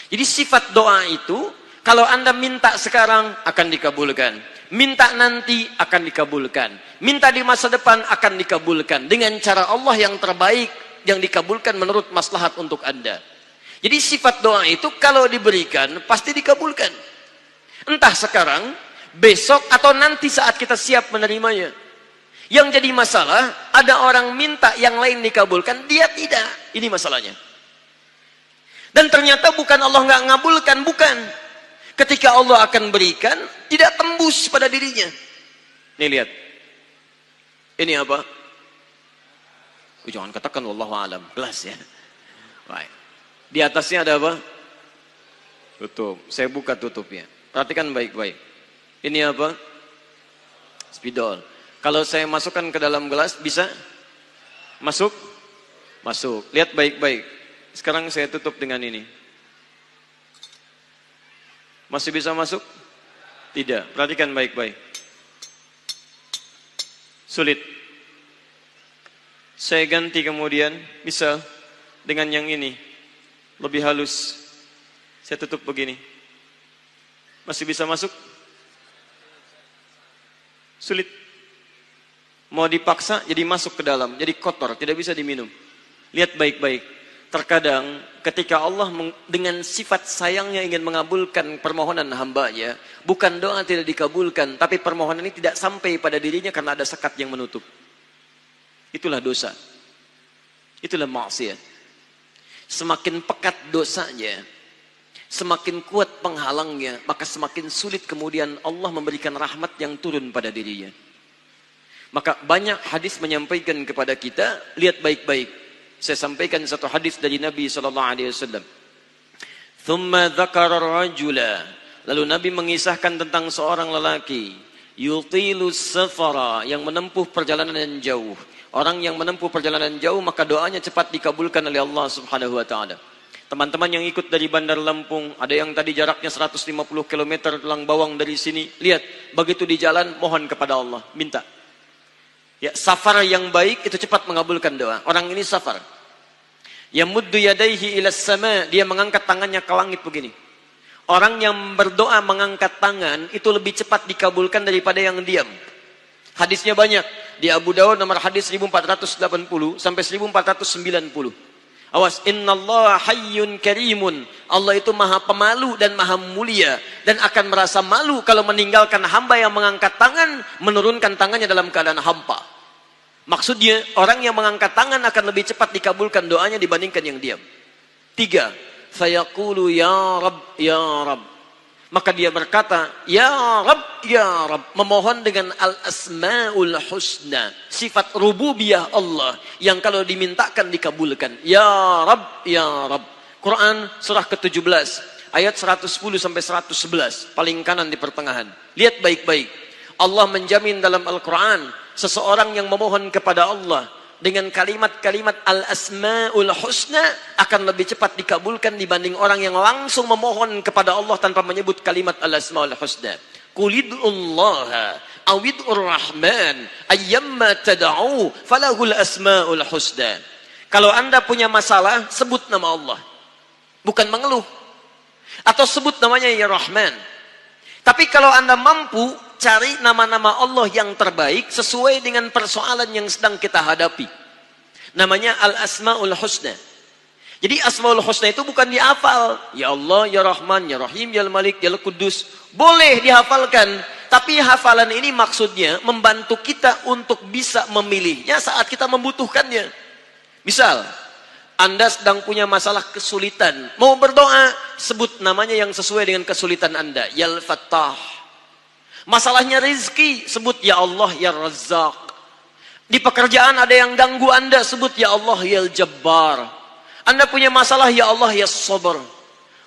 Jadi sifat doa itu, kalau Anda minta sekarang akan dikabulkan. Minta nanti akan dikabulkan. Minta di masa depan akan dikabulkan. Dengan cara Allah yang terbaik, yang dikabulkan menurut maslahat untuk Anda. Jadi sifat doa itu kalau diberikan, pasti dikabulkan. Entah sekarang, besok, atau nanti saat kita siap menerimanya. Yang jadi masalah, ada orang minta yang lain dikabulkan, dia tidak. Ini masalahnya. Dan ternyata bukan Allah nggak ngabulkan, bukan. Ketika Allah akan berikan, tidak tembus pada dirinya. Nih lihat. Ini apa? Jangan katakan wallahu alam, gelas ya. Baik. Di atasnya ada apa? Tutup. Saya buka tutupnya. Perhatikan baik-baik. Ini apa? Spidol. Kalau saya masukkan ke dalam gelas, bisa? Masuk? Masuk. Lihat baik-baik. Sekarang saya tutup dengan ini. Masih bisa masuk? Tidak. Perhatikan baik-baik. Sulit. Saya ganti kemudian, misal dengan yang ini. Lebih halus. Saya tutup begini. Masih bisa masuk? Sulit. Mau dipaksa jadi masuk ke dalam, jadi kotor, tidak bisa diminum. Lihat baik-baik. Terkadang ketika Allah dengan sifat sayangnya ingin mengabulkan permohonan hambanya, bukan doa tidak dikabulkan, tapi permohonan ini tidak sampai pada dirinya karena ada sekat yang menutup. Itulah dosa. Itulah maksiat. Semakin pekat dosanya, semakin kuat penghalangnya, maka semakin sulit kemudian Allah memberikan rahmat yang turun pada dirinya. Maka banyak hadis menyampaikan kepada kita, lihat baik-baik. Saya sampaikan satu hadis dari Nabi SAW. Thumma dzakara rajula. Lalu Nabi mengisahkan tentang seorang lelaki. Yutilus safara. Yang menempuh perjalanan yang jauh. Orang yang menempuh perjalanan jauh, maka doanya cepat dikabulkan oleh Allah Subhanahu Wa Taala. Teman-teman yang ikut dari Bandar Lampung, ada yang tadi jaraknya 150 km Tulang Bawang dari sini. Lihat, begitu di jalan, mohon kepada Allah. Minta. Ya, safar yang baik itu cepat mengabulkan doa. Orang ini safar. Yamuddu yadaihi ilas sama, dia mengangkat tangannya ke langit begini. Orang yang berdoa mengangkat tangan itu lebih cepat dikabulkan daripada yang diam. Hadisnya banyak. Di Abu Dawud nomor hadis 1480 sampai 1490. Awas, innallaha hayyun karimun. Allah itu maha pemalu dan maha mulia, dan akan merasa malu kalau meninggalkan hamba yang mengangkat tangan, menurunkan tangannya dalam keadaan hampa. Maksudnya, orang yang mengangkat tangan akan lebih cepat dikabulkan doanya dibandingkan yang diam. 3. Fayaqulu ya Rabb, ya Rabb. Maka dia berkata, ya Rabb, ya Rabb. Memohon dengan al-asma'ul husna. Sifat rububiyah Allah. Yang kalau dimintakan dikabulkan. Ya Rabb, ya Rabb. Quran surah ke-17. Ayat 110 sampai 111. Paling kanan di pertengahan. Lihat baik-baik. Allah menjamin dalam Al-Quran. Seseorang yang memohon kepada Allah. Dengan kalimat-kalimat al-asma'ul husna akan lebih cepat dikabulkan dibanding orang yang langsung memohon kepada Allah tanpa menyebut kalimat al-asma'ul husna. Qulid'ullaha awid'ur rahman ayyamma tada'u falahul asma'ul husna. Kalau Anda punya masalah, sebut nama Allah. Bukan mengeluh. Atau sebut namanya ya Rahman. Tapi kalau Anda mampu, cari nama-nama Allah yang terbaik sesuai dengan persoalan yang sedang kita hadapi. Namanya Al-Asma'ul Husna. Jadi Asma'ul Husna itu bukan dihafal. Ya Allah, Ya Rahman, Ya Rahim, Ya Malik, Ya Qudus. Boleh dihafalkan. Tapi hafalan ini maksudnya membantu kita untuk bisa memilihnya saat kita membutuhkannya. Misal, Anda sedang punya masalah kesulitan. Mau berdoa, sebut namanya yang sesuai dengan kesulitan Anda. Ya Al-Fattah. Masalahnya rezeki, sebut ya Allah ya Razzaq. Di pekerjaan ada yang ganggu Anda, sebut ya Allah ya Jabbar. Anda punya masalah ya Allah ya Sabar.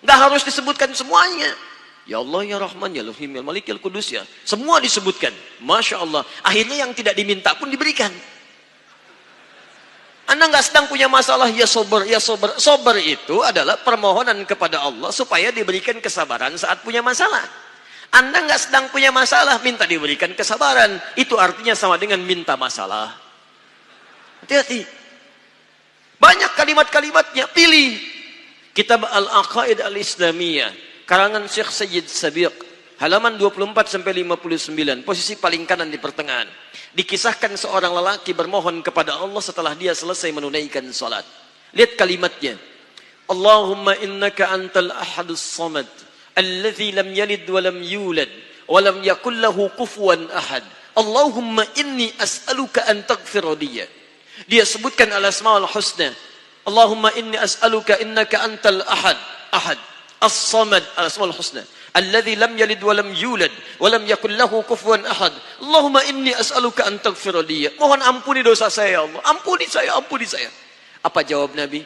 Nggak harus disebutkan semuanya. Ya Allah ya Rahman ya Rahim ya Malik ya Qudus ya. Semua disebutkan. Masya Allah. Akhirnya yang tidak diminta pun diberikan. Anda nggak sedang punya masalah ya Sabar ya Sabar. Sabar itu adalah permohonan kepada Allah supaya diberikan kesabaran saat punya masalah. Anda nggak sedang punya masalah, minta diberikan kesabaran. Itu artinya sama dengan minta masalah. Hati-hati. Banyak kalimat-kalimatnya, pilih. Kitab Al-Aqaid Al-Islamiyah, karangan Syekh Sayyid Sabiq, halaman 24 sampai 59, posisi paling kanan di pertengahan. Dikisahkan seorang lelaki bermohon kepada Allah setelah dia selesai menunaikan salat. Lihat kalimatnya. Allahumma innaka antal ahadus samad, alladzi lam yalid wa lam yulad, wa lam yakul lahu kufuwan ahad. Allahumma inni as'aluka an taghfira liya. Dia sebutkan al-asmaul husna. Allahumma inni as'aluka innaka antal ahad, ahad, as-samad, al-asmaul husna. Alladzi lam yalid wa lam yulad wa lam yakul lahu kufuwan ahad. Allahumma inni as'aluka an taghfira liya. Mohon ampuni dosa saya ya Allah. Ampuni saya, ampuni saya. Apa jawab Nabi?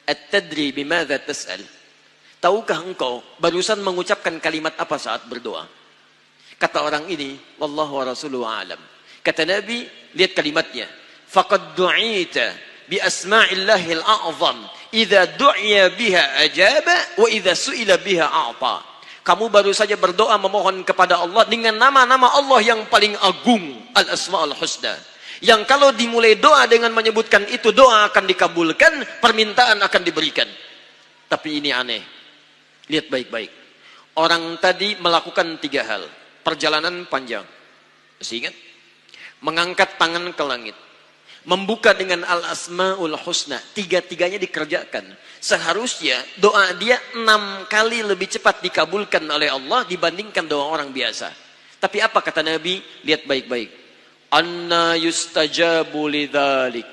At-tadri bimadza tas'al? Tahukah engkau barusan mengucapkan kalimat apa saat berdoa? Kata orang ini, wallahu wa rasuluhu a'lam. Kata Nabi, lihat kalimatnya. Faqad du'ita bi asma'illahil a'zam. Idza du'iya biha ajaba wa idza su'ila biha a'ta. Kamu baru saja berdoa memohon kepada Allah dengan nama-nama Allah yang paling agung, al-asma'ul husna. Yang kalau dimulai doa dengan menyebutkan itu, doa akan dikabulkan, permintaan akan diberikan. Tapi ini aneh. Lihat baik-baik. Orang tadi melakukan 3 hal. Perjalanan panjang. Masih ingat? Mengangkat tangan ke langit. Membuka dengan al-asma'ul husna. 3-tiganya dikerjakan. Seharusnya doa dia 6 kali lebih cepat dikabulkan oleh Allah dibandingkan doa orang biasa. Tapi apa kata Nabi? Lihat baik-baik. Anna yustajabu lidzalik.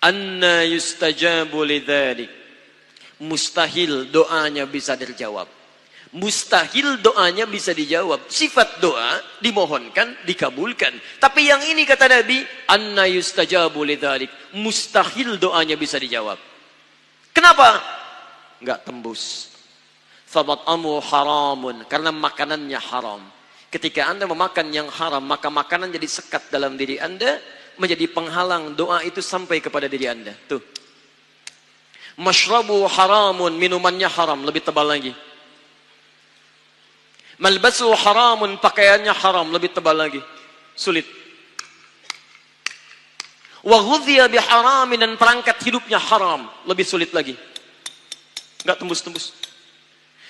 Anna yustajabu lidzalik. Mustahil doanya bisa dijawab. Mustahil doanya bisa dijawab. Sifat doa dimohonkan, dikabulkan. Tapi yang ini kata Nabi, anna yustajabu lidzalik. Mustahil doanya bisa dijawab. Kenapa? Enggak tembus. Famat'amu haramun, karena makanannya haram. Ketika Anda memakan yang haram, maka makanan jadi sekat dalam diri Anda, menjadi penghalang doa itu sampai kepada diri Anda. Tuh. Mashrabu haramun, minumannya haram, lebih tebal lagi. Malbasu haramun, pakaiannya haram, lebih tebal lagi. Sulit. Wa ghudhiya biharamin, dan perangkat hidupnya haram, lebih sulit lagi. Enggak tembus-tembus.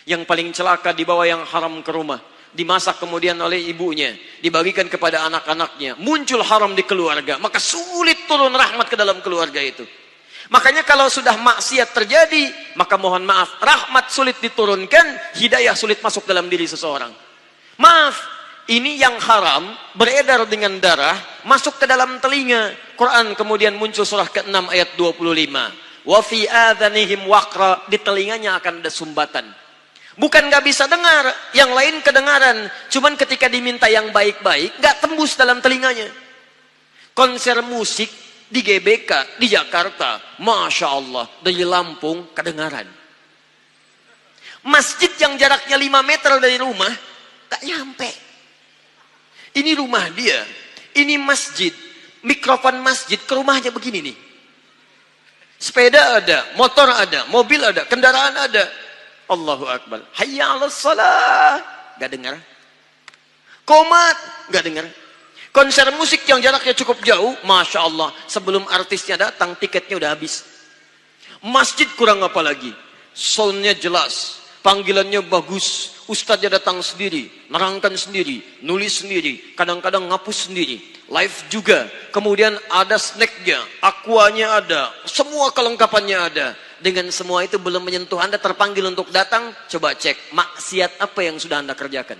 Yang paling celaka dibawa yang haram ke rumah. Dimasak kemudian oleh ibunya, dibagikan kepada anak-anaknya, muncul haram di keluarga, maka sulit turun rahmat ke dalam keluarga itu. Makanya kalau sudah maksiat terjadi, maka mohon maaf, rahmat sulit diturunkan, hidayah sulit masuk dalam diri seseorang. Maaf, ini yang haram beredar dengan darah, masuk ke dalam telinga. Quran kemudian muncul surah ke-6 ayat 25. Wa fi adhanihim waqra, di telinganya akan ada sumbatan. Bukan nggak bisa dengar, yang lain kedengaran. Cuman ketika diminta yang baik-baik, nggak tembus dalam telinganya. Konser musik di GBK, di Jakarta, Masya Allah, dari Lampung, kedengaran. Masjid yang jaraknya 5 meter dari rumah, nggak nyampe. Ini rumah dia, ini masjid, mikrofon masjid ke rumahnya begini nih. Sepeda ada, motor ada, mobil ada, kendaraan ada. Allahu Akbar. Hayya 'alas shalah. Gak dengar. Qomat. Gak dengar. Konser musik yang jaraknya cukup jauh. Masya Allah. Sebelum artisnya datang, tiketnya udah habis. Masjid kurang apa lagi. Soundnya jelas. Panggilannya bagus. Ustadznya datang sendiri. Nerangkan sendiri. Nulis sendiri. Kadang-kadang ngapus sendiri. Live juga. Kemudian ada snacknya. Aquanya ada. Semua kelengkapannya ada. Dengan semua itu belum menyentuh Anda, terpanggil untuk datang, coba cek maksiat apa yang sudah Anda kerjakan.